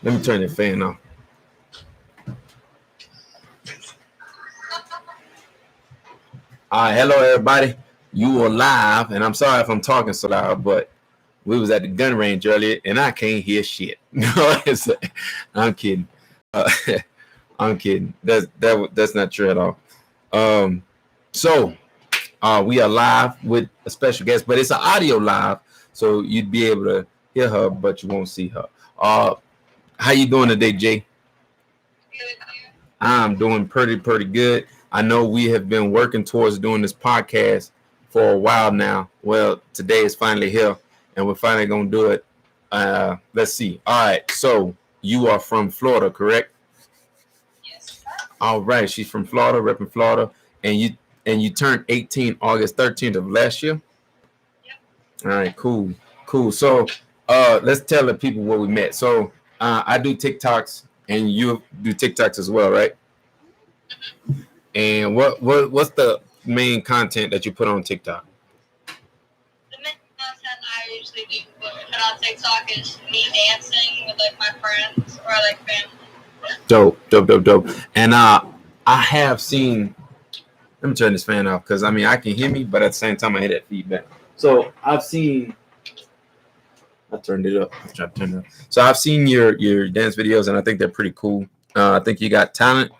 Let me turn the fan off. All right, hello everybody. You are live, and I'm sorry if I'm talking so loud, but we was at the gun range earlier, and I can't hear shit. No, I'm kidding. Uh, I'm kidding. That's not true at all. Um, so we are live with a special guest, but it's an audio live, so you'd be able to hear her, but you won't see her. How you doing today, Jay? I'm doing pretty good. I know we have been working towards doing this podcast for a while now. Well, today is finally here, and we're finally gonna do it. Let's see. All right, so you are from Florida, correct? Yes. All right, she's from Florida, repping Florida, and you turned 18 August 13th of last year. Yep. All right, cool. So let's tell the people where we met. So I do TikToks, and you do TikToks as well, right? Mm-hmm. And what's the main content that you put on TikTok? The main content I usually do put on TikTok is me dancing with like my friends or like family. Dope. And I have seen. Let me turn this fan off because I can hear me, but at the same time I hear that feedback. So I've seen. I turned it up. I tried to turn it up. So I've seen your dance videos, and I think they're pretty cool. I think you got talent.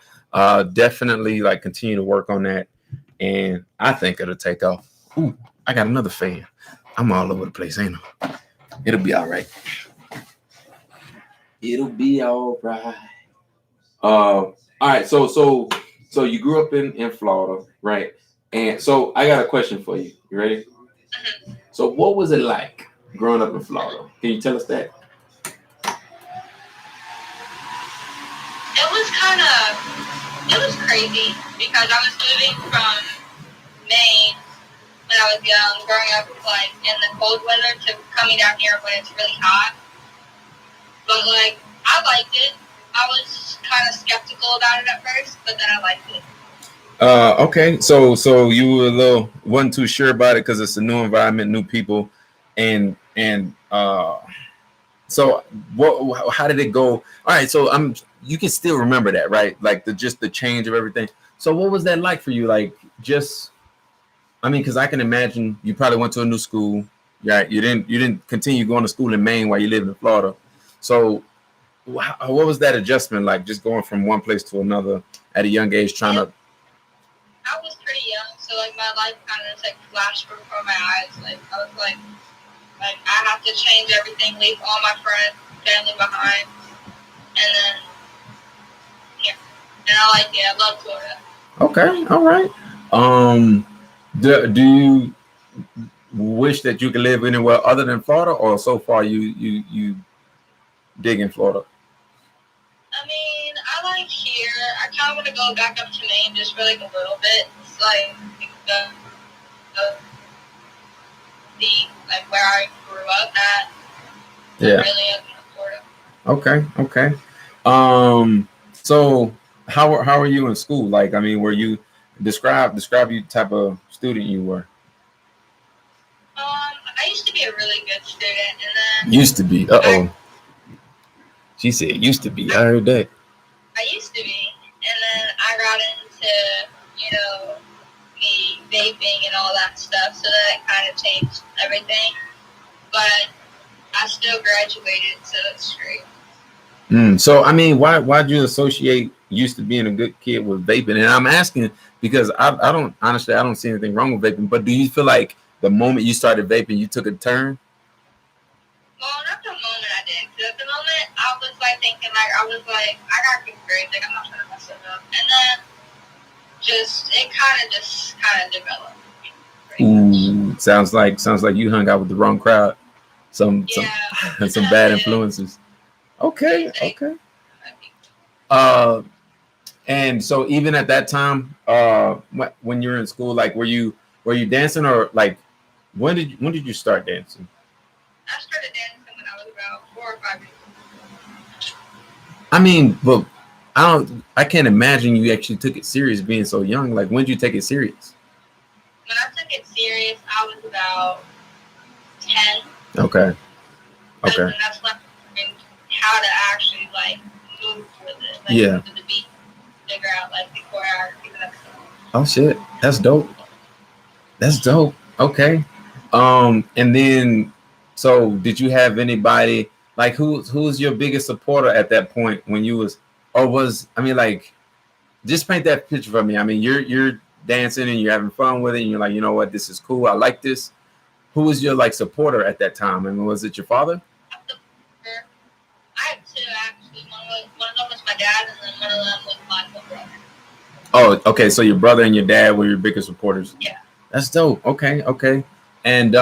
Definitely like continue to work on that, and I think it'll take off. Ooh, I got another fan. I'm all over the place, ain't I? It'll be all right. It'll be all right. All right. So you grew up in Florida, right? And so I got a question for you. You ready? Mm-hmm. So what was it like growing up in Florida? Can you tell us that? It was crazy because I was moving from Maine when I was young, growing up like in the cold weather to coming down here when it's really hot. But like I liked it. I was kind of skeptical about it at first, but then I liked it. Okay. So you were wasn't too sure about it because it's a new environment, new people, and so what? How did it go? All right. So you can still remember that, right? Like the change of everything. So what was that like for you? Like because I can imagine you probably went to a new school. Yeah, you didn't continue going to school in Maine while you lived in Florida. So what was that adjustment like? Just going from one place to another at a young age, trying to. I was pretty young, so like my life kind of just like flashed before my eyes. Like I was like I have to change everything, leave all my friends, family behind, and then and I like it. I love Florida. Okay, all right. Do you wish that you could live anywhere other than Florida, or so far you dig in Florida? I like here. I kind of want to go back up to Maine just for like a little bit. It's like like where I grew up at. Yeah. Really up in Florida. Okay. So how are you in school? Like, were you describe you type of student you were? I used to be a really good student, and then used to be. She said used to be. I heard that. I used to be, and then I got into the vaping and all that stuff, so that kind of changed everything. But I still graduated, so it's great. So why'd you associate used to being a good kid with vaping? And I'm asking because I don't see anything wrong with vaping, but do you feel like the moment you started vaping, you took a turn? Well, not the moment I did. Because at the moment, I was like thinking, I got good grades, I'm not trying to mess it up. And then it kind of developed. Ooh, sounds like you hung out with the wrong crowd. Some bad influences. Okay. And so even at that time, when you were in school, like were you dancing, or like when did you start dancing? I started dancing when I was about 4 or 5 years But old. I can't imagine you actually took it serious being so young. Like when did you take it serious? When I took it serious, I was about 10. Okay. And that's when I learned how to actually like Yeah. to the beat, figure out like the choreography of that stuff. Oh shit, that's dope. That's dope. Okay. And then, so did you have anybody like who's your biggest supporter at that point when you was, or was, I mean, like, just paint that picture for me. I mean, you're dancing and you're having fun with it, and you're like, you know what, this is cool. I like this. Who was your like supporter at that time? I mean, was it your father? I have two actually. One of them was my dad, and then one of them was my little brother. Oh, okay. So your brother and your dad were your biggest supporters. Yeah. That's dope. Okay, okay. And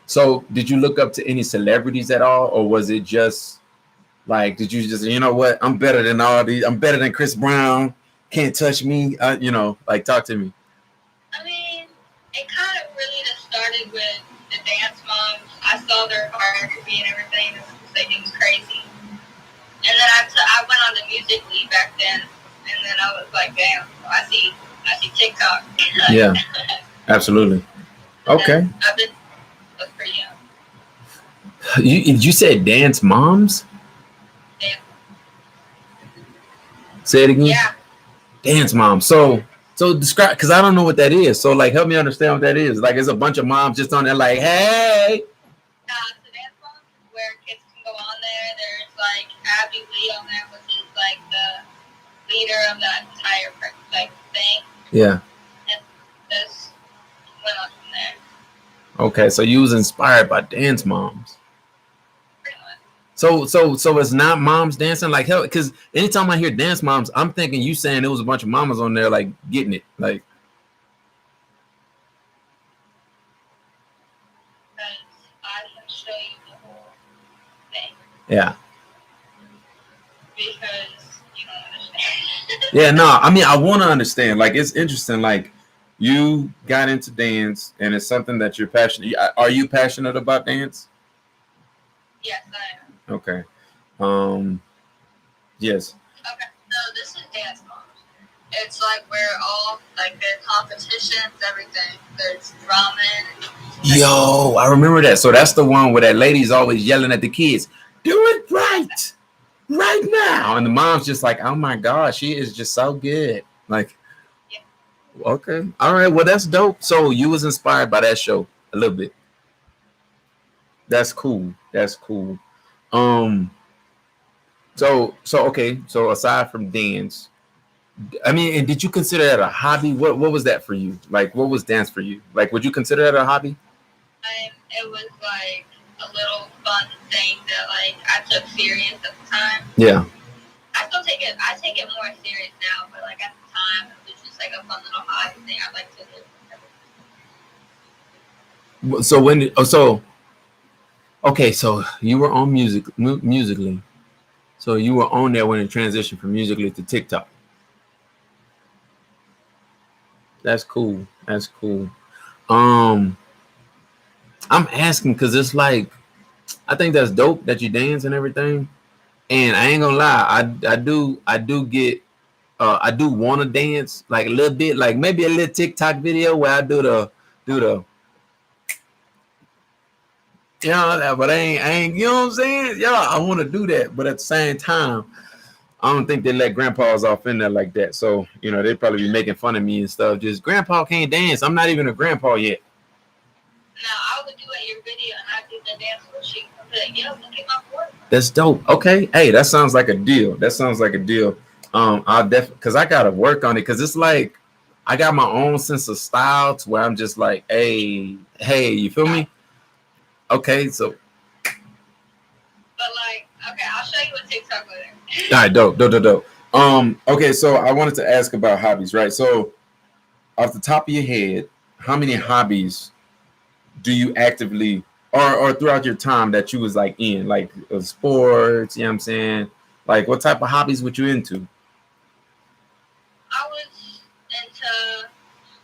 so did you look up to any celebrities at all, or was it just like, did you just, you know what, I'm better than all these. I'm better than Chris Brown. Can't touch me. You know, like, talk to me. I mean, it kind of really just started with the dance moms. I saw their choreography and everything. It was like, it was crazy. And then I went on the Music League back then, and then I was like, damn, I see TikTok. Yeah, absolutely. Okay. I've been pretty young. You said dance moms? Yeah. Say it again. Yeah. Dance moms. So describe, because I don't know what that is. So like, help me understand what that is. Like, it's a bunch of moms just on there like, hey. The dance moms is where kids can go on there. There's like Abby Lee on there, which is like the leader of that entire like thing. Yeah. And this went on from there. Okay, so you was inspired by dance moms. Pretty much. So it's not moms dancing, like, hell, because anytime I hear dance moms, I'm thinking you saying there was a bunch of mamas on there like getting it, like. Because I can show you the whole thing. Yeah. Because you don't understand. Yeah, no, I mean, I want to understand. Like, it's interesting. Like, you got into dance, and it's something that you're passionate. Are you passionate about dance? Yes, I am. Okay. Yes. Okay, so this is dance moms. It's like where all like their competitions, everything. There's ramen. Yo, I remember that. So that's the one where that lady's always yelling at the kids, "Do it right now!" And the mom's just like, "Oh my God, she is just so good." Like, yeah. Okay, all right. Well, that's dope. So you was inspired by that show a little bit. That's cool. That's cool. So okay. So aside from dance, I mean, and did you consider that a hobby? What was that for you? Like, what was dance for you? Like, would you consider that a hobby? It was like a little fun thing that like I took serious at the time. Yeah. I still take it. I take it more serious now, but like at the time, it was just like a fun little hobby thing I like to do. So when? Okay. So you were on Musically. So you were on there when it transitioned from Musically to TikTok. That's cool. That's cool. I'm asking because it's like, I think that's dope that you dance and everything. And I ain't gonna lie, I do get I do want to dance like a little bit, like maybe a little TikTok video where I do the you know that, but I ain't you know what I'm saying? Yeah, I want to do that, but at the same time, I don't think they let grandpas off in there like that. So, you know, they'd probably be making fun of me and stuff. Just, grandpa can't dance. I'm not even a grandpa yet. No, I would do it your video and I do the dance worksheet. I'd be like, yo, look at my board. That's dope. Okay. Hey, that sounds like a deal. I'll definitely, because I gotta work on it, because it's like I got my own sense of style to where I'm just like, hey, you feel me? Okay, so but like, okay, I'll show you a TikTok later. all right, dope. Okay, so I wanted to ask about hobbies, right? So off the top of your head, how many hobbies do you actively or throughout your time that you was like in, like sports, you know what I'm saying? Like, what type of hobbies were you into? I was into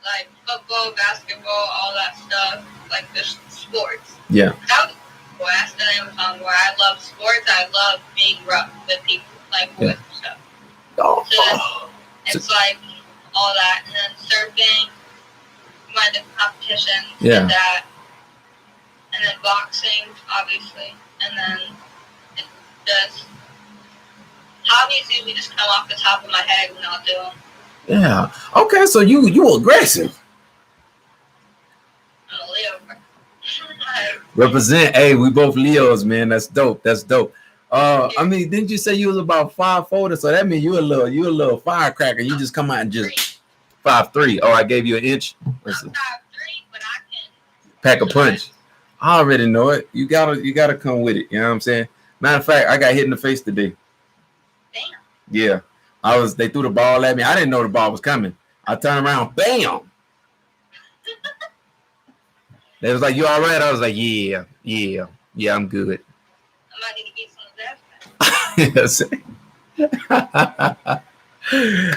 like football, basketball, all that stuff, like the sports. Yeah. That was last time where I love sports. I love being rough with people, like with stuff. Oh. So it's like all that, and then surfing, my different competitions, Yeah. did that, and then boxing, obviously, and then it's just hobbies usually just come off the top of my head when I'll do them. Yeah. Okay, so you aggressive. I'm a Leo. Represent. Hey, we both Leos, man. That's dope. That's dope. I mean, didn't you say you was about 5'4"? So that means you a little firecracker. You just come out and just 5'3". Oh, I gave you an inch. I'm 5'3", but I can pack a punch. I already know it. You gotta come with it. You know what I'm saying? Matter of fact, I got hit in the face today. Damn. Yeah. They threw the ball at me. I didn't know the ball was coming. I turned around, bam. They was like, "You all right?" I was like, "Yeah, I'm good." I might need to get some of that. Yes.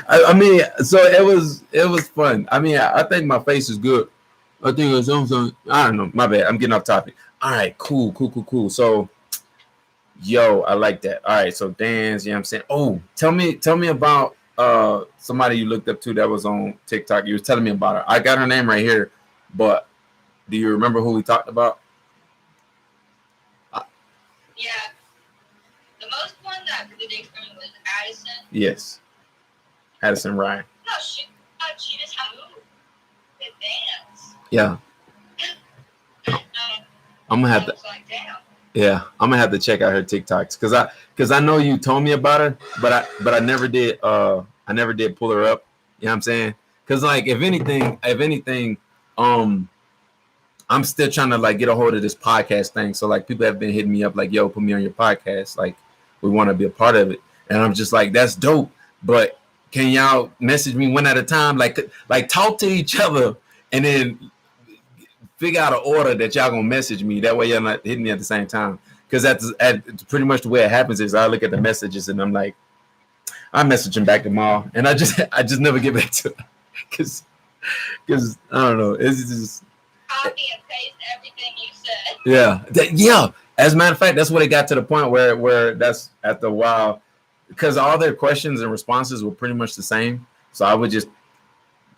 I mean, so it was fun. I mean, I think my face is good. I think it was something. I don't know. My bad. I'm getting off topic. All right, cool. So, yo, I like that. All right, so dance. You know what I'm saying? Oh, tell me about somebody you looked up to that was on TikTok. You were telling me about her. I got her name right here, but do you remember who we talked about? Yeah. The most one that did the experiment was Addison. Yes. Addison Ryan. No, she just had moved. The dance. Yeah. I'm gonna have to. Like, damn. Yeah, I'm gonna have to check out her TikToks because I know you told me about her, but I never did. I never did pull her up. You know what I'm saying? Because like if anything, I'm still trying to like get a hold of this podcast thing. So like people have been hitting me up like, "Yo, put me on your podcast. Like we want to be a part of it." And I'm just like, "That's dope." But can y'all message me one at a time? Like talk to each other and then figure out an order that y'all gonna message me. That way y'all not hitting me at the same time. Because that's pretty much the way it happens is I look at the messages and I'm like, I'm messaging back tomorrow, and I just never get back to it because I don't know. It's just copy and paste everything you said. Yeah. As a matter of fact, that's what it got to the point where that's after a while, because all their questions and responses were pretty much the same. So I would just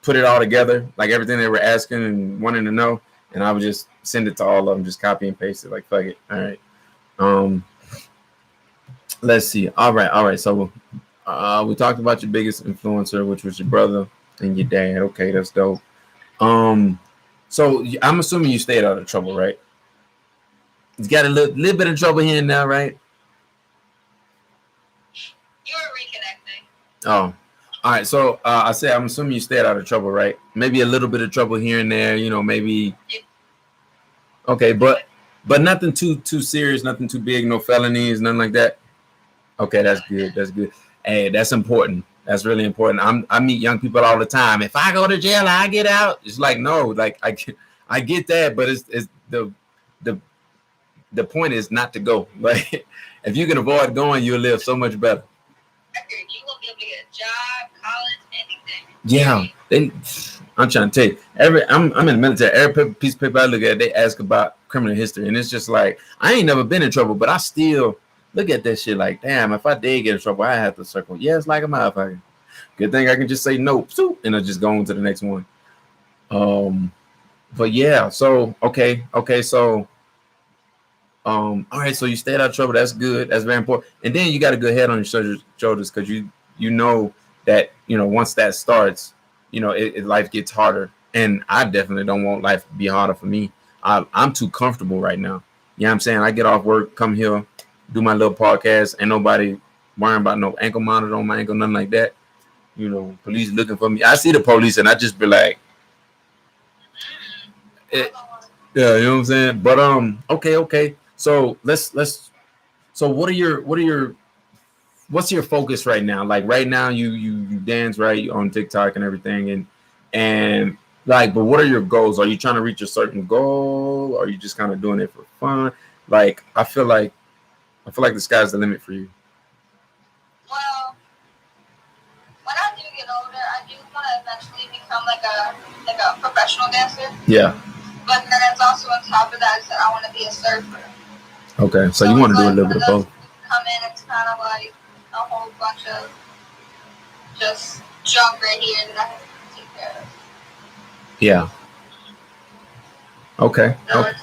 put it all together, like everything they were asking and wanting to know, and I would just send it to all of them, just copy and paste it. Like fuck it. All right. Let's see. All right. So we talked about your biggest influencer, which was your brother and your dad. Okay, that's dope. So I'm assuming you stayed out of trouble, right? You got a little bit of trouble here and there, right? You were reconnecting. Oh, all right. So I said I'm assuming you stayed out of trouble, right? Maybe a little bit of trouble here and there, maybe. Okay, but nothing too serious, nothing too big, no felonies, nothing like that. Okay, that's good. That's good. Hey, that's important. That's really important. I meet young people all the time. If I go to jail, I get out. It's like no, like I get that, but it's the point is not to go. Like if you can avoid going, you'll live so much better. You will be able to get a job, college, anything. Yeah, I'm trying to tell you. I'm in the military. Every piece of paper I look at, they ask about criminal history, and it's just like I ain't never been in trouble, but I still look at that shit like, damn, if I did get in trouble, I have to circle yes like a motherfucker. Good thing I can just say nope, and I just go on to the next one. But yeah, so okay, so all right, so you stayed out of trouble. That's good. That's very important. And then you got a good head on your shoulders because you know that once that starts, life gets harder. And I definitely don't want life to be harder for me. I'm too comfortable right now. You know what I'm saying? I get off work, come here, do my little podcast. Ain't nobody worrying about no ankle monitor on my ankle, nothing like that. Police looking for me. I see the police and I just be like, yeah, you know what I'm saying? But okay. So so what's your focus right now? Like right now you dance right on TikTok and everything and like, but what are your goals? Are you trying to reach a certain goal? Or are you just kind of doing it for fun? Like I feel like the sky's the limit for you. Well, when I do get older, I do want to eventually become like a professional dancer. Yeah. But then it's also on top of that, I want to be a surfer. Okay, so you want to do a little bit of both. Come in, it's kind of like a whole bunch of just junk right here that I have to take care of. Yeah. Okay. So it's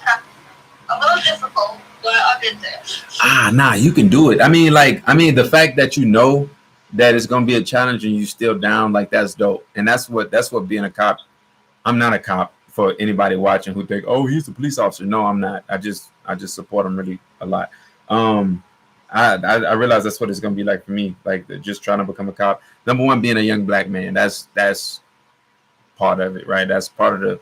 a little difficult, but I'll get there. Nah, you can do it. I mean, the fact that that it's gonna be a challenge and you still down, like that's dope. And that's what being a cop. I'm not a cop for anybody watching who think, oh, he's a police officer. No, I'm not. I just support him really a lot. Um, I realize that's what it's gonna be like for me, like just trying to become a cop. Number one, being a young black man. That's part of it, right? That's part of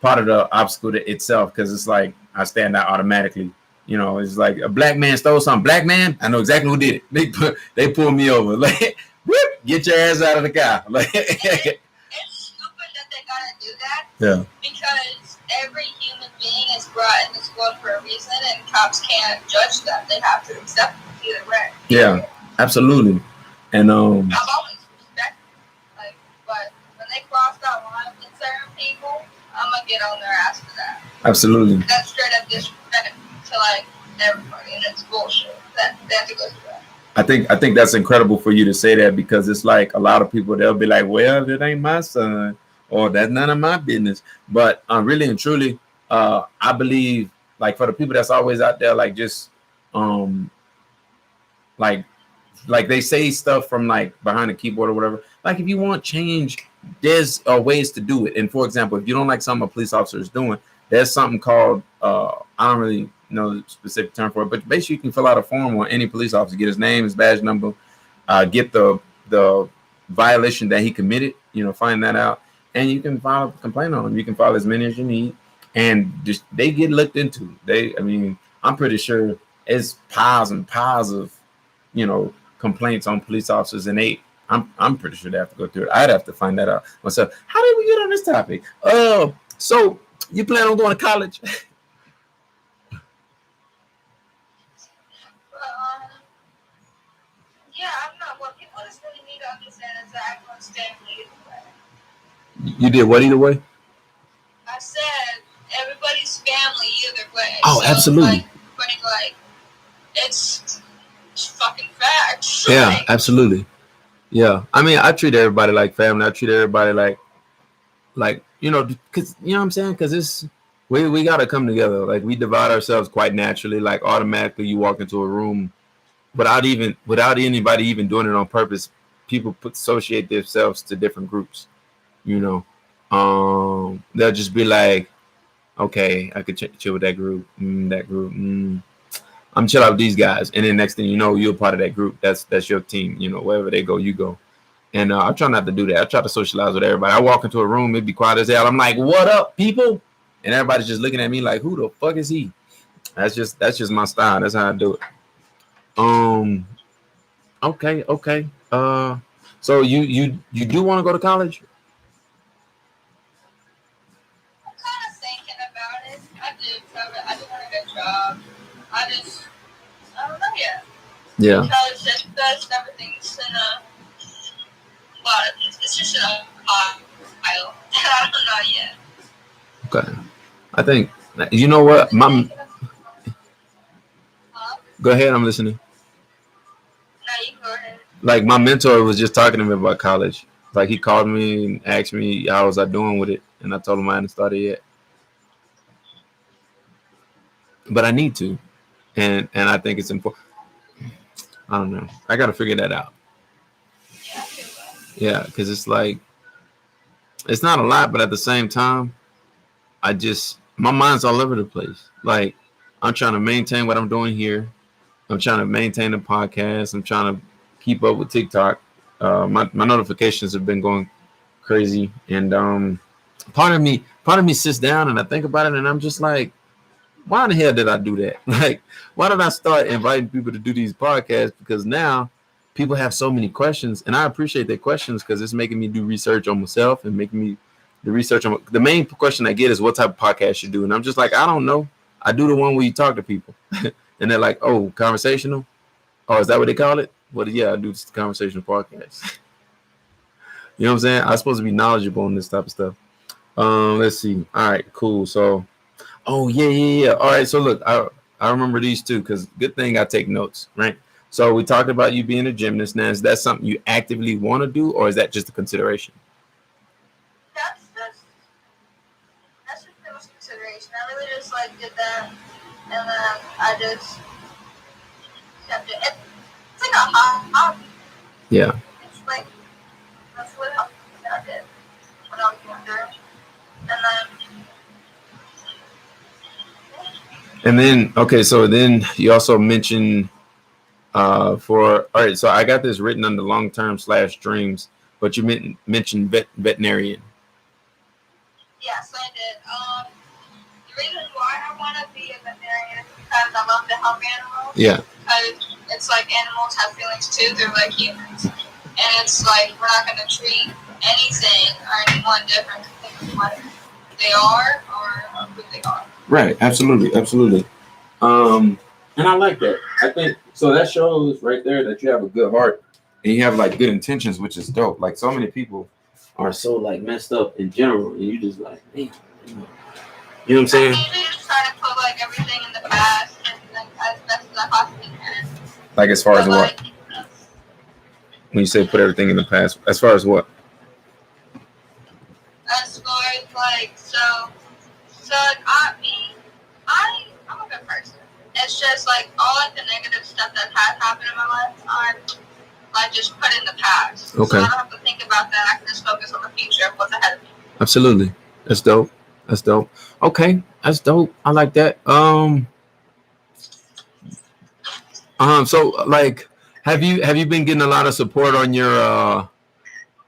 the obstacle itself, because it's like I stand out automatically. It's like a black man stole something. Black man, I know exactly who did it. They pulled me over. Like, whoop, get your ass out of the car. Like, it's stupid that they gotta do that. Yeah. Because every human being is brought in this world for a reason, and cops can't judge them. They have to accept it either way. Yeah, absolutely. And I've always respected, like, but when they cross that line with certain people, I'm gonna get on their ass for that. Absolutely. That's straight up disrespect to like everybody, and it's bullshit. They have to go through that. I think that's incredible for you to say that, because it's like a lot of people, they'll be like, well, that ain't my son, or that's none of my business. But really and truly, I believe, like, for the people that's always out there, like, just like they say stuff from like behind the keyboard or whatever. Like, if you want change, there's ways to do it. And for example, if you don't like something a police officer is doing, there's something called I don't really know the specific term for it, but basically you can fill out a form on any police officer, get his name, his badge number, get the violation that he committed, find that out, and you can file a complaint on him. You can file as many as you need, and just they get looked into. I'm pretty sure it's piles and piles of complaints on police officers, and I'm pretty sure they have to go through it. I'd have to find that out myself. How did we get on this topic? So you plan on going to college? Yeah, I'm not. What people just really need to understand is that I can stand either way. You did what either way? I said everybody's family either way. Oh, so, absolutely. Like, it's fucking facts. Yeah, like, absolutely. Yeah, I mean, I treat everybody like family. I treat everybody like because you know what I'm saying? Because we got to come together. Like, we divide ourselves quite naturally. Like, automatically, you walk into a room without anybody even doing it on purpose. People associate themselves to different groups. They'll just be like, okay, I could chill with that group. I'm chill out with these guys, and then next thing you know, you're part of that group. That's your team. Wherever they go, you go. And I try not to do that. I try to socialize with everybody. I walk into a room, it'd be quiet as hell. I'm like, "What up, people?" And everybody's just looking at me like, "Who the fuck is he?" That's just my style. That's how I do it. Okay. So you do want to go to college? I'm kind of thinking about it. I do want a good job. I don't know yet. Yeah. Because that's everything's in a lot. It's just in a pile. I don't know yet. Okay. I think you know what, Go ahead. I'm listening. No, you can go ahead. Like, my mentor was just talking to me about college. Like, he called me and asked me how was I doing with it, and I told him I hadn't started yet. But I need to, and I think it's important. I don't know. I got to figure that out. Yeah, because it's like, it's not a lot, but at the same time, my mind's all over the place. Like, I'm trying to maintain what I'm doing here. I'm trying to maintain the podcast. I'm trying to keep up with TikTok. My notifications have been going crazy, and part of me sits down and I think about it, and I'm just like, why in the hell did I do that? Like, why did I start inviting people to do these podcasts? Because now people have so many questions, and I appreciate their questions because it's making me do research on myself and making me the research on the main question I get is what type of podcast you do, and I'm just like, I don't know. I do the one where you talk to people, and they're like, oh, conversational. Oh, is that what they call it? Well, yeah, I do this conversational podcast. You know what I'm saying? I'm supposed to be knowledgeable on this type of stuff. Let's see. All right, cool. So, oh yeah. All right. So look, I remember these two because good thing I take notes, right? So we talked about you being a gymnast. Now, is that something you actively want to do, or is that just a consideration? That's just pretty much consideration. I really just did that, and then I just kept it. It's like a hobby. Yeah. And then okay, so then you also mentioned for all right. So I got this written under long term / dreams, but you mentioned veterinarian. Yes, I did. The reason why I want to be a veterinarian is because I love to help animals. Yeah. Because it's like animals have feelings too. They're like humans. And it's like we're not going to treat anything or anyone different than what they are or who they are. Right. Absolutely. Absolutely. And I like that. I think so. That shows right there that you have a good heart and you have like good intentions, which is dope. Like so many people are so like messed up in general, and you just like, man, you know what I'm saying? I usually just try to put like everything in the past and like as best as I possibly can. Like as far as what? Like, When you say put everything in the past, as far as what? as far as like like I'm a good person. It's just like all like the negative stuff that has happened in my life, I just put in the past. Okay. So I don't have to think about that. I can just focus on the future of what's ahead of me. Absolutely. That's dope. That's dope. Okay, that's dope. I like that. So like, have you been getting a lot of support on your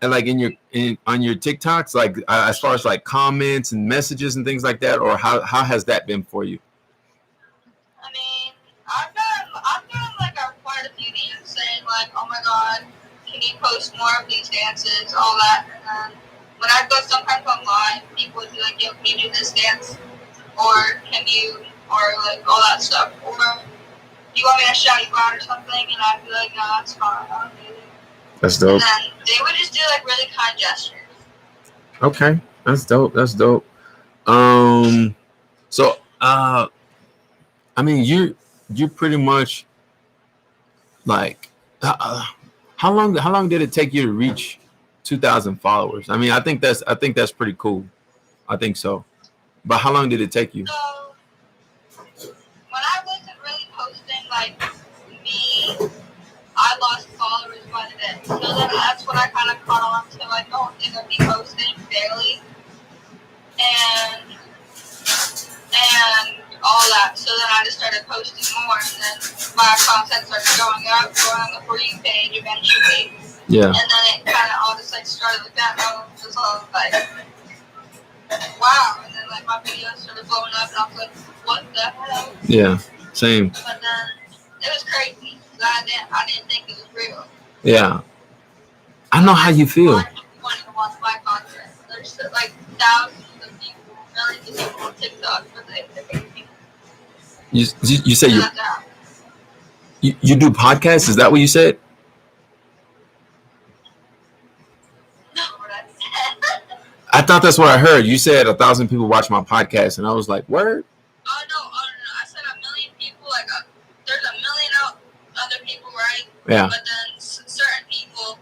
like on your TikToks, like as far as like comments and messages and things like that, or how has that been for you? I mean, I've done like quite a few DMs saying like, oh my god, can you post more of these dances, all that, and then when I go sometimes online, people would be like, yo, can you do this dance, or can you, or like all that stuff, or do you want me to shout you out or something, and I'd be like, no, that's fine, I'll do it. That's dope. And then they would just do like really kind gestures. Okay, that's dope. That's dope. So I mean, you're pretty much like how long did it take you to reach 2,000 followers? I mean, I think that's pretty cool. I think so. But how long did it take you? So when I wasn't really posting like me, I lost followers by the day. So then that's when I kind of caught on to like, oh, I'm gonna be posting daily and all that. So then I just started posting more, and then my content started going up, going on the For You page eventually. Yeah. And then it kind of all just like started like that. And I was all like, wow. And then like my videos started blowing up, and I was like, what the hell? Yeah. Same. But then it was crazy. I didn't think it was real. Yeah. I know how you feel. Wanting to watch my content. There's like thousands of people, millions of people on TikTok, but you said you do podcasts? Is that what you said? No, what I said. I thought that's what I heard. You said 1,000 people watch my podcast, and I was like, word? Oh no. I said 1 million people. Like there's 1 million other people, right? Yeah. But then certain people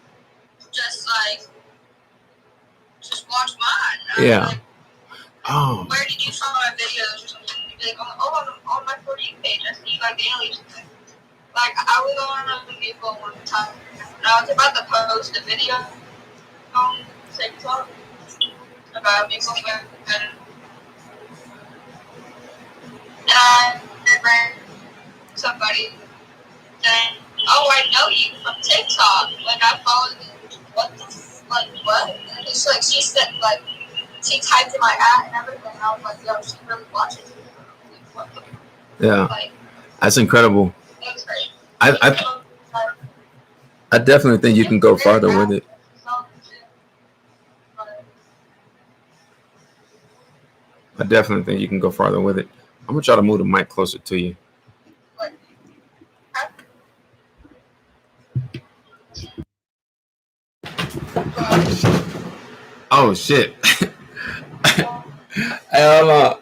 just watch mine. Yeah. Like, oh. Where did you saw my videos or something? You'd be like, on my For You page, I see you got daily. Like I was on a vehicle one time, and I was about to post a video on TikTok about me going back, and I ran somebody saying, "Oh, I know you from TikTok. Like I followed you. What the what?" And it's like she said like she typed in my ad and everything. And I was like, "Yo, she really watches me." Like, what the, Yeah. like, that's incredible. it was great. I definitely think you can go farther with it. I definitely think you can go farther with it. I'm gonna try to move the mic closer to you. Oh shit! Hell no.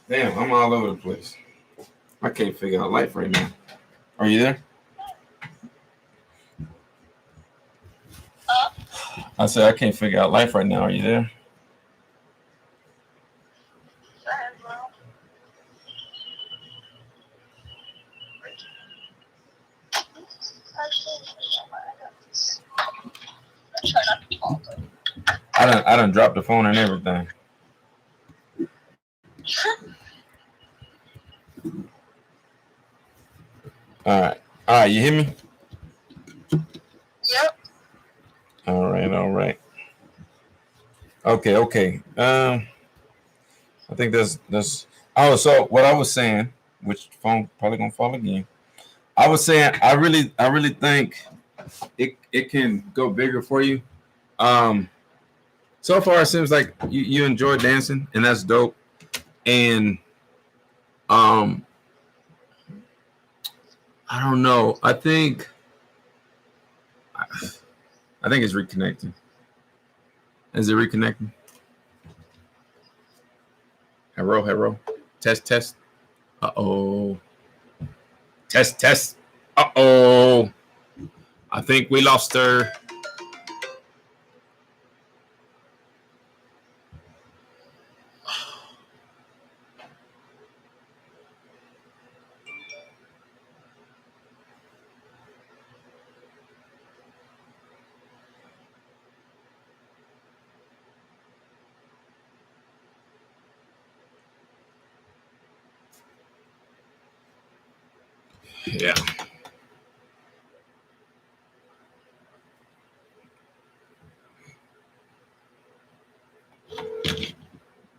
Damn, I'm all over the place. I can't figure out life right now. Are you there? I said I can't figure out life right now. Are you there? Try not to fall. I done dropped the phone and everything. All right, you hear me? Yep. All right. Okay. I think that's. Oh, so what I was saying, which phone probably gonna fall again. I was saying I really think it can go bigger for you. So far it seems like you enjoy dancing, and that's dope. And um, I don't know. I think it's reconnecting. Is it reconnecting? Hello. Test. Uh-oh. Test. Uh-oh. I think we lost her. Yeah.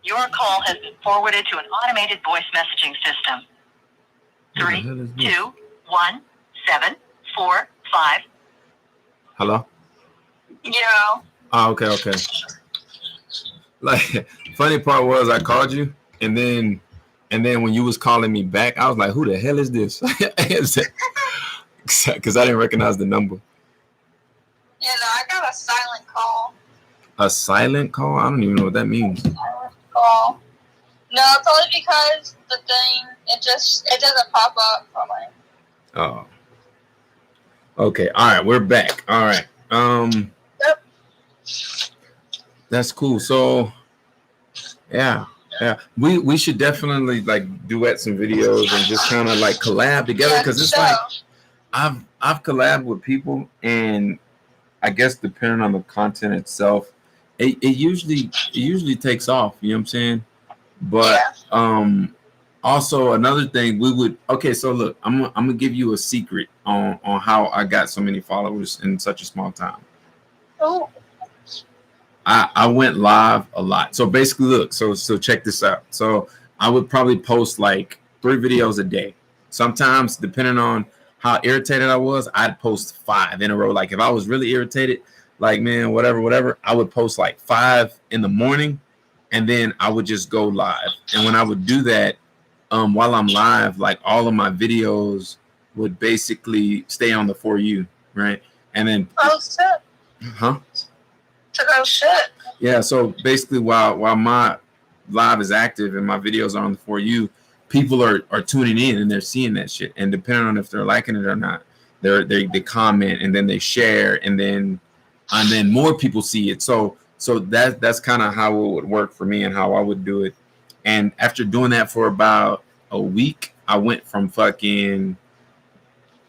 Your call has been forwarded to an automated voice messaging system. 3, 2, 1, 7, 4, 5. Hello? Yeah. Oh, okay. Like, funny part was I called you, and then when you was calling me back, I was like, who the hell is this? Because I didn't recognize the number. Yeah, no, I got a silent call. A silent call? I don't even know what that means. Silent call. No, it's only because the thing, it doesn't pop up for me. Oh. Okay. All right. We're back. All right. Yep. That's cool. So, yeah. We should definitely like duet some videos and just kind of like collab together, because it's like I've collabed with people, and I guess depending on the content itself, it usually takes off. You know what I'm saying? But also another thing so look, I'm gonna give you a secret on how I got so many followers in such a small time. Oh. I went live a lot. So basically, look, so check this out. So I would probably post like 3 videos a day. Sometimes, depending on how irritated I was, I'd post 5 in a row. Like if I was really irritated, like man, whatever, I would post like 5 in the morning, and then I would just go live. And when I would do that, while I'm live, like all of my videos would basically stay on the For You, right? And then shit. Yeah, so basically while my live is active and my videos are on the For You, people are tuning in and they're seeing that shit. And depending on if they're liking it or not, they comment, and then they share, and then more people see it. So that's kind of how it would work for me and how I would do it. And after doing that for about a week, I went from fucking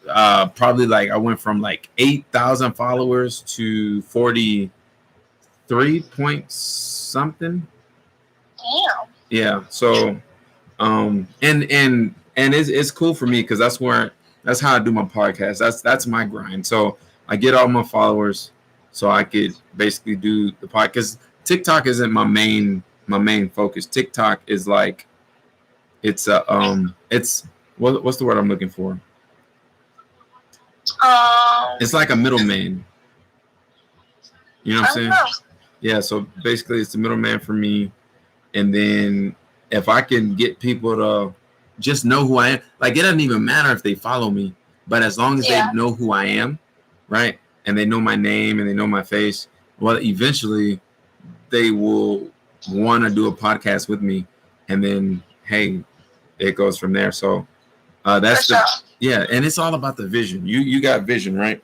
probably like I went from like 8,000 followers to 43 point something. Damn. Yeah. So and it's cool for me because that's how I do my podcast. That's my grind. So I get all my followers so I could basically do the podcast. TikTok isn't my main focus. TikTok is like it's what's the word I'm looking for? It's like a middleman. You know what I'm saying? Yeah, so basically it's the middleman for me. And then if I can get people to just know who I am, like it doesn't even matter if they follow me, but as long as they know who I am, right? And they know my name and they know my face, well, eventually they will want to do a podcast with me. And then, hey, it goes from there. So that's and it's all about the vision. You got vision, right?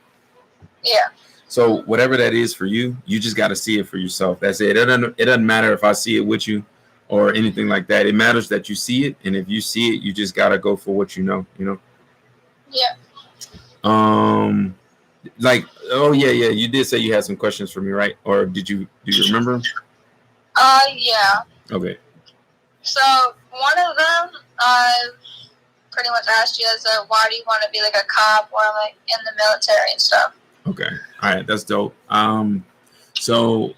Yeah. So whatever that is for you, you just got to see it for yourself. That's it. It doesn't matter if I see it with you or anything like that. It matters that you see it, and if you see it, you just got to go for what you know. Yeah. like, oh yeah, you did say you had some questions for me, right? Or do you remember? Yeah. Okay. So one of them, pretty much asked you as why do you want to be like a cop or like in the military and stuff? Okay. All right, that's dope. So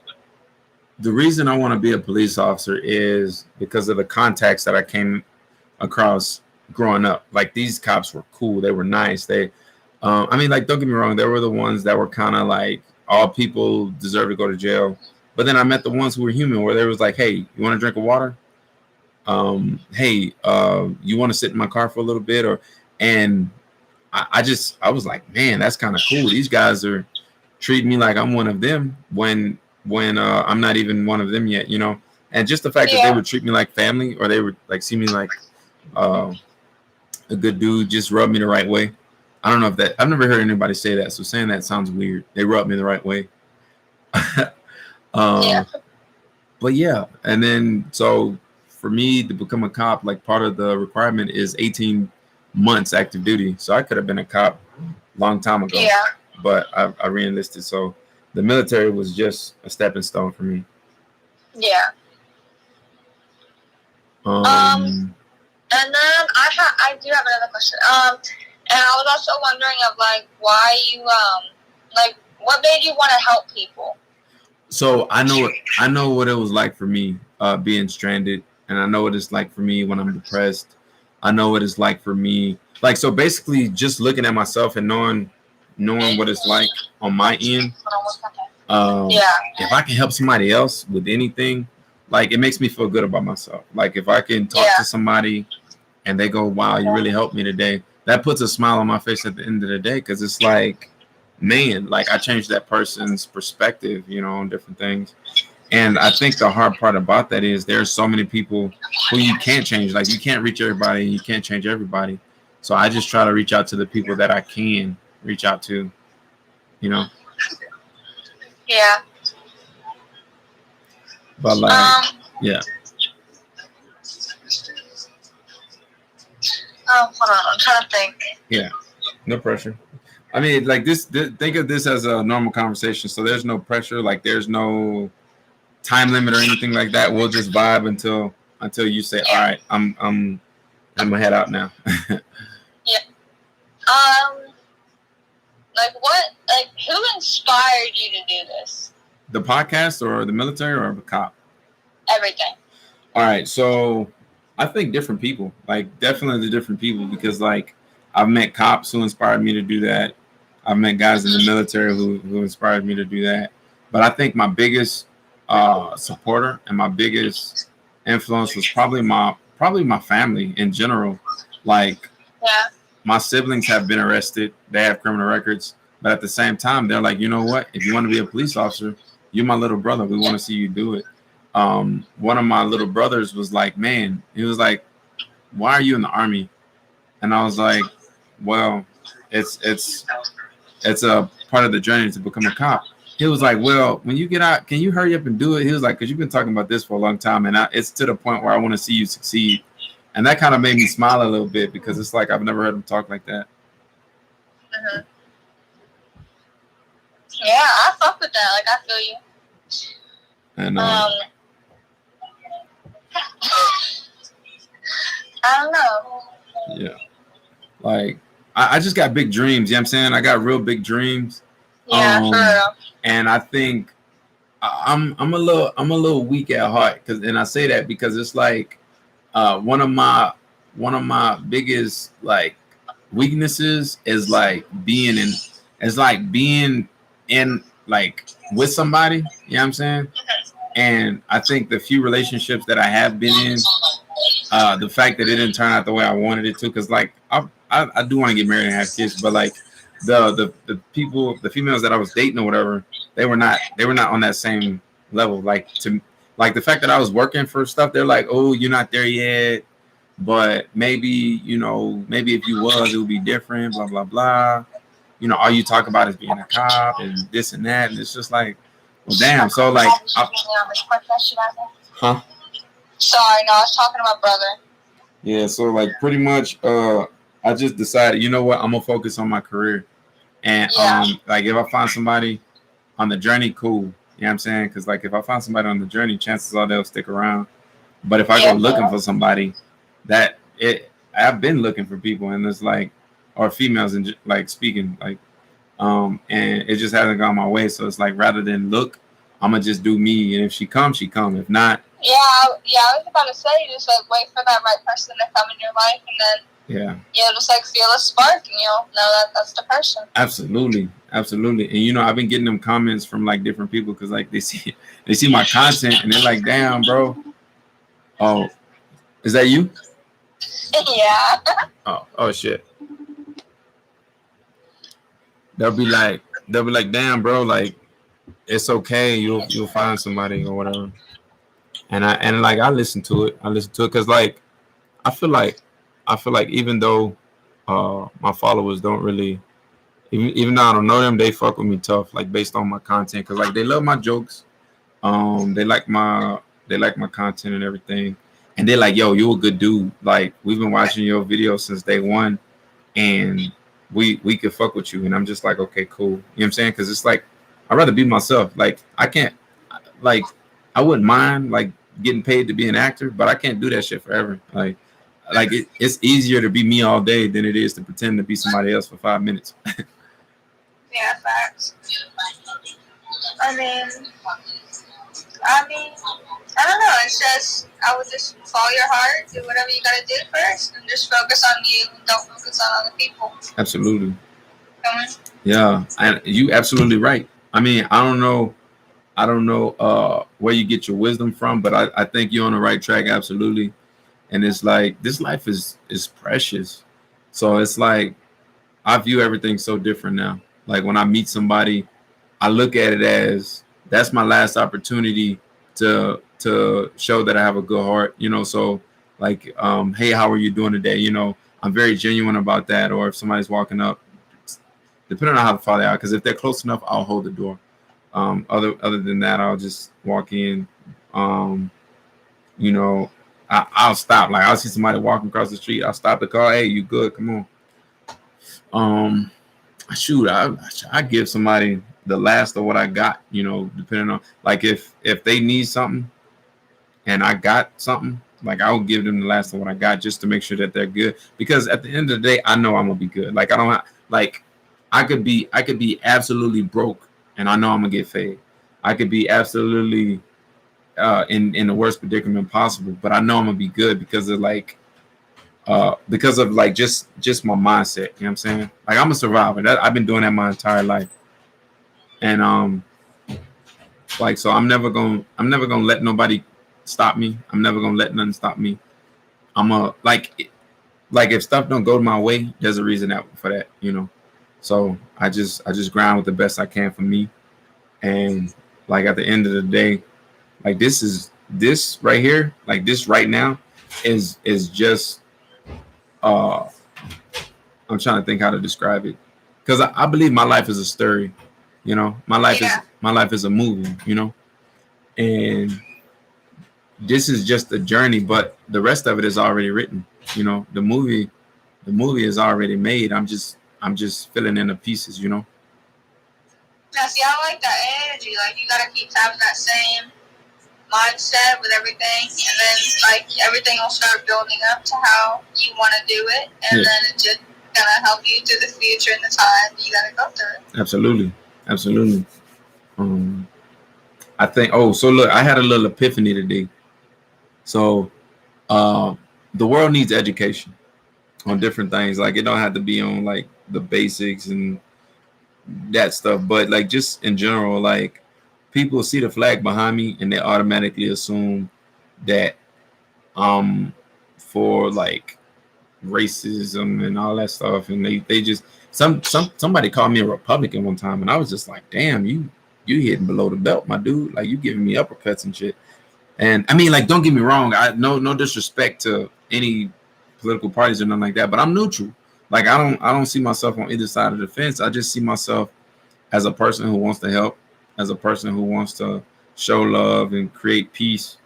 the reason I want to be a police officer is because of the contacts that I came across growing up. Like these cops were cool. They were nice. They, I mean, like, don't get me wrong. They were the ones that were kind of like all people deserve to go to jail. But then I met the ones who were human, where they was like, hey, you want a drink of water? Hey, you want to sit in my car for a little bit? And I was like, man, that's kind of cool. These guys are treating me like I'm one of them when I'm not even one of them yet, you know. And just the fact that they would treat me like family, or they would like see me like a good dude, just rub me the right way. I don't know if that, I've never heard anybody say that, so saying that sounds weird. They rub me the right way. But yeah, and then so for me to become a cop, like part of the requirement is 18 months active duty. So I could have been a cop a long time ago. Yeah. But I re-enlisted, so the military was just a stepping stone for me. Yeah. And then I do have another question. And I was also wondering of like why you like what made you want to help people? So I know what it was like for me being stranded, and I know what it's like for me when I'm depressed. I know what it's like for me. Like, so basically just looking at myself and knowing what it's like on my end. If I can help somebody else with anything, like it makes me feel good about myself. Like if I can talk to somebody and they go, wow, you really helped me today, that puts a smile on my face at the end of the day, because it's like, man, like I changed that person's perspective, you know, on different things. And I think the hard part about that is there's so many people who you can't change. Like you can't reach everybody, and you can't change everybody. So I just try to reach out to the people that I can reach out to, you know. Yeah. But like, yeah. Hold on, I'm trying to think. Yeah, no pressure. I mean, like this think of this as a normal conversation. So there's no pressure. Like there's no time limit or anything like that. We'll just vibe until you say, all right, I'm gonna head out now. Yeah. Like who inspired you to do this? The podcast or the military or the cop? Everything. All right, so I think different people, like definitely different people, because like I've met cops who inspired me to do that. I've met guys in the military who inspired me to do that. But I think my biggest supporter and my biggest influence was probably my family in general. Like, my siblings have been arrested. They have criminal records. But at the same time, they're like, you know what? If you want to be a police officer, you're my little brother. We want to see you do it. One of my little brothers was like, man, he was like, why are you in the Army? And I was like, well, it's a part of the journey to become a cop. He was like, well, when you get out, can you hurry up and do it? He was like, because you've been talking about this for a long time, and it's to the point where I want to see you succeed. And that kind of made me smile a little bit, because it's like I've never heard him talk like that. Mm-hmm. Yeah, I fuck with that. Like, I feel you. And I don't know. Yeah. Like, I just got big dreams. You know what I'm saying? I got real big dreams. Yeah, for real. And I think I'm a little weak at heart, and I say that because it's like one of my biggest like weaknesses is like being in like with somebody, you know what I'm saying? And I think the few relationships that I have been in, the fact that it didn't turn out the way I wanted it to, because like I do want to get married and have kids, but like the people, the females that I was dating or whatever, they were not on that same level. Like the fact that I was working for stuff, they're like, oh, you're not there yet, but maybe if you was, it would be different, blah blah blah. You know, all you talk about is being a cop and this and that, and it's just like, well, damn. So like, huh? Sorry, no, I was talking to my brother. Yeah, so like pretty much, I just decided, you know what, I'm gonna focus on my career, And like if I find somebody on the journey, cool. You know what I'm saying? Because like if I find somebody on the journey, chances are they'll stick around. But if I go looking for somebody, I've been looking for people, and it's like, or females, and like speaking, like, and it just hasn't gone my way. So it's like, rather than look, I'm gonna just do me, and if she comes, she comes. If not, I was about to say, just like wait for that right person to come in your life, and then just like feel a spark, and you'll know that that's the person. Absolutely. And I've been getting them comments from like different people because like they see my content and they're like, damn, bro. Oh, is that you? Yeah. Oh shit. They'll be like, damn, bro, like it's okay. You'll find somebody or whatever. And I listen to it. Because like I feel like even though my followers don't really, even though I don't know them, they fuck with me tough, like based on my content, because like they love my jokes, they like my content and everything, and they're like, yo, you a good dude, like we've been watching your videos since day one, and we could fuck with you. And I'm just like, okay, cool. You know what I'm saying? Because it's like I'd rather be myself. Like I can't, like I wouldn't mind like getting paid to be an actor, but I can't do that shit forever. Like it's easier to be me all day than it is to pretend to be somebody else for 5 minutes. Yeah, facts. I mean, I don't know. It's just, I would just follow your heart, do whatever you gotta do first, and just focus on you. And don't focus on other people. Absolutely. Yeah, and you absolutely right. I mean, I don't know where you get your wisdom from, but I think you're on the right track. Absolutely. And it's like this life is precious, so it's like I view everything so different now. Like when I meet somebody, I look at it as that's my last opportunity to show that I have a good heart, so like hey, how are you doing today? I'm very genuine about that. Or if somebody's walking up, depending on how far they are, because if they're close enough, I'll hold the door. Other than that, I'll just walk in. I'll stop. Like I'll see somebody walking across the street, I'll stop the car. Hey, you good? Come on. Shoot, I give somebody the last of what I got, depending on, like if they need something and I got something, like I will give them the last of what I got just to make sure that they're good. Because at the end of the day, I know I'm gonna be good. Like I could be absolutely broke and I know I'm gonna get fed. I could be absolutely in the worst predicament possible, but I know I'm gonna be good because of just my mindset. You know what I'm saying? Like I'm a survivor. I've been doing that my entire life. And so I'm never gonna let nobody stop me. I'm never gonna let nothing stop me. I'm like if stuff don't go my way, there's a reason for that, So I just grind with the best I can for me. And like at the end of the day, like this right here, like this right now is just I'm trying to think how to describe it, because I believe my life is a story. My life is a movie. And this is just a journey, but the rest of it is already written. The movie is already made. I'm just filling in the pieces. Yeah, see, I like that energy. Like you gotta keep having that same mindset with everything, and then like everything will start building up to how you want to do it, and then it just gonna help you through the future and the time you gotta go through it. Absolutely. I think. Oh, so look, I had a little epiphany today. So, the world needs education on different things. Like it don't have to be on like the basics and that stuff, but like just in general, like people see the flag behind me and they automatically assume that for like racism and all that stuff, and they just somebody called me a Republican one time, and I was just like, damn, you hitting below the belt, my dude. Like you giving me uppercuts and shit. And I mean, like, don't get me wrong, I no disrespect to any political parties or nothing like that, but I'm neutral. Like I don't see myself on either side of the fence. I just see myself as a person who wants to help, as a person who wants to show love and create peace.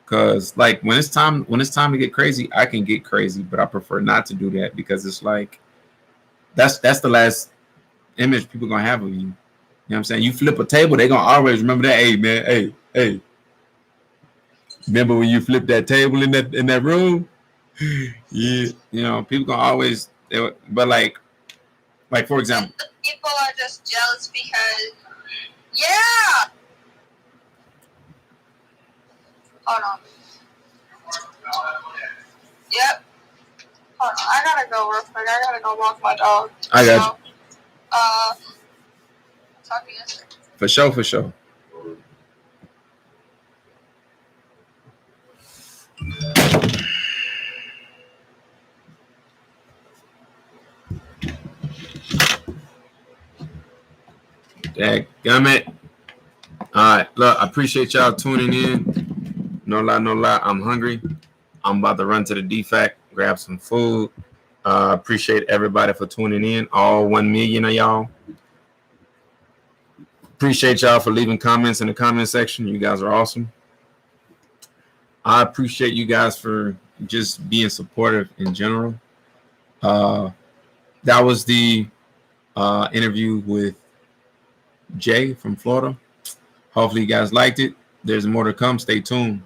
Cause like when it's time to get crazy, I can get crazy, but I prefer not to do that, because it's like that's the last image people gonna have of you. You know what I'm saying? You flip a table, they gonna always remember that. Hey man, hey. Remember when you flipped that table in that room? Yeah, you know, people gonna always. But like for example, people are just jealous because, yeah. Hold on. Yep. Hold on. I gotta go real quick. I gotta go walk my dog. I got you. Talk to you later. For sure. Dadgummit. All right, look, I appreciate y'all tuning in. No lie, I'm hungry. I'm about to run to the DFAC, grab some food. Appreciate everybody for tuning in, all 1 million of y'all. Appreciate y'all for leaving comments in the comment section. You guys are awesome. I appreciate you guys for just being supportive in general. That was the interview with Jay from Florida. Hopefully you guys liked it. There's more to come. Stay tuned.